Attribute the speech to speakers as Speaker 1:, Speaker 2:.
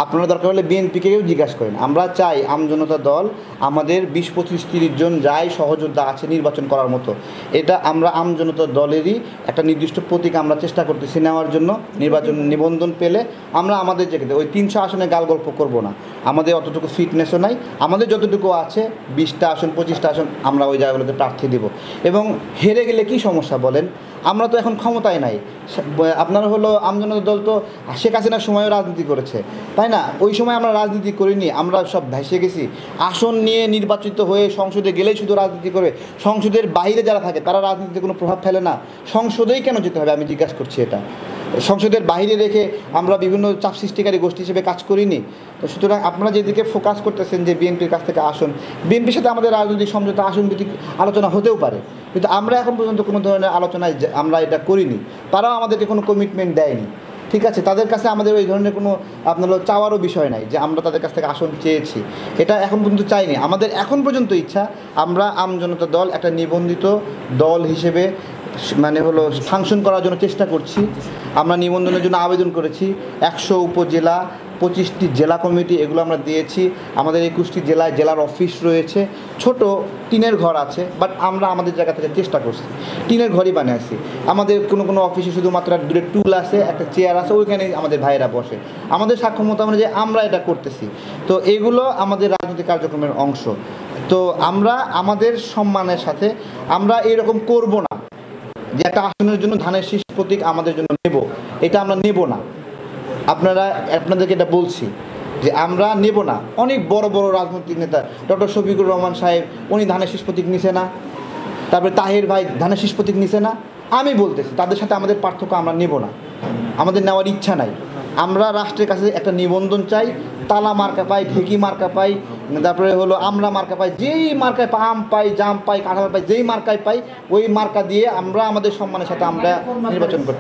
Speaker 1: আপনারা দরকার হলে বিএনপিকেও জিজ্ঞাসা করেন। আমরা চাই আমজনতা দল আমাদের 20-25-30 জন যাই সহযোদ্ধা আছে নির্বাচন করার মতো, এটা আমরা আমজনতা দলেরই একটা নির্দিষ্ট প্রতীক আমরা চেষ্টা করতেছি নেওয়ার জন্য। নির্বাচন নিবন্ধন পেলে আমরা আমাদের জায়গাতে ওই 300 আসনে গাল গল্প করব না, আমাদের অতটুকু ফিটনেসও নাই। আমাদের যতটুকু আছে 20টা আসন 25টা আসন আমরা ওই জায়গাগুলোতে প্রার্থী দেব। এবং হেরে গেলে কি সমস্যা বলেন? আমরা তো এখন ক্ষমতায় নাই। আপনারা হলো আমজনতা দল তো শেখ হাসিনার সময়ও রাজনীতি করেছে, তাই না? ওই সময় আমরা রাজনীতি করিনি, আমরা সব ভেসে গেছি। আসন নিয়ে নির্বাচিত হয়ে সংসদে গেলেই শুধু রাজনীতি করে, সংসদের বাইরে যারা থাকে তারা রাজনীতিতে কোনো প্রভাব ফেলে না। সংসদেই কেন যেতে হবে আমি জিজ্ঞাসা করছি এটা। সংসদের বাইরে রেখে আমরা বিভিন্ন চাপ সৃষ্টিকারী গোষ্ঠী হিসেবে কাজ করিনি। তো সুতরাং আপনারা যেদিকে ফোকাস করতেছেন যে বিএনপির কাছ থেকে আসন, বিএনপির সাথে আমাদের রাজনৈতিক সমঝোতা আসন ভিত্তিক আলোচনা হতেও পারে, কিন্তু আমরা এখন পর্যন্ত কোনো ধরনের আলোচনায় আমরা এটা করিনি। তারাও আমাদেরকে কোনো কমিটমেন্ট দেয়নি, ঠিক আছে? তাদের কাছে আমাদের ওই ধরনের কোনো আপনার চাওয়ারও বিষয় নাই যে আমরা তাদের কাছ থেকে আসন চেয়েছি, এটা এখন পর্যন্ত চাইনি। আমাদের এখন পর্যন্ত ইচ্ছা আমরা আমজনতা দল একটা নিবন্ধিত দল হিসেবে মানে হলো ফাংশন করার জন্য চেষ্টা করছি। আমরা নিবন্ধনের জন্য আবেদন করেছি, 100 উপজেলা 25টি জেলা কমিটি এগুলো আমরা দিয়েছি। আমাদের 21টি জেলায় জেলার অফিস রয়েছে, ছোট টিনের ঘর আছে, বাট আমরা আমাদের জায়গা থেকে চেষ্টা করছি, টিনের ঘরই বানিয়েছি। আমাদের কোনো অফিসে শুধুমাত্র দূরে টুল আছে, একটা চেয়ার আছে, ওইখানেই আমাদের ভাইয়েরা বসে। আমাদের সক্ষমতা অনুযায়ী আমরা এটা করতেছি। তো এগুলো আমাদের রাজনৈতিক কার্যক্রমের অংশ। তো আমরা আমাদের সম্মানের সাথে আমরা এরকম করব না যে একটা আসনের জন্য ধানের শীষ প্রতীক আমাদের জন্য নেব, এটা আমরা নেব না। আপনাদেরকে এটা বলছি যে আমরা নেব না। অনেক বড় বড় রাজনৈতিক নেতা, ডক্টর শফিকুর রহমান সাহেব উনি ধানের শীষ প্রতীক নিছে না, তারপরে তাহের ভাই ধানের শীষ প্রতীক নিছে না। আমি বলতেছি তাদের সাথে আমাদের পার্থক্য আমরা নেব না, আমাদের নেওয়ার ইচ্ছা নাই। আমরা রাষ্ট্রের কাছে একটা নিবন্ধন চাই, তালা মার্কা পাই, ঢেকি মার্কা পাই, তারপরে হলো আমরা মার্কা পাই, যেই মার্কায় আম পাই, জাম পাই, কাঁঠাল পাই, যেই মার্কায় পাই ওই মার্কা দিয়ে আমরা আমাদের সম্মানের সাথে আমরা নির্বাচন করতে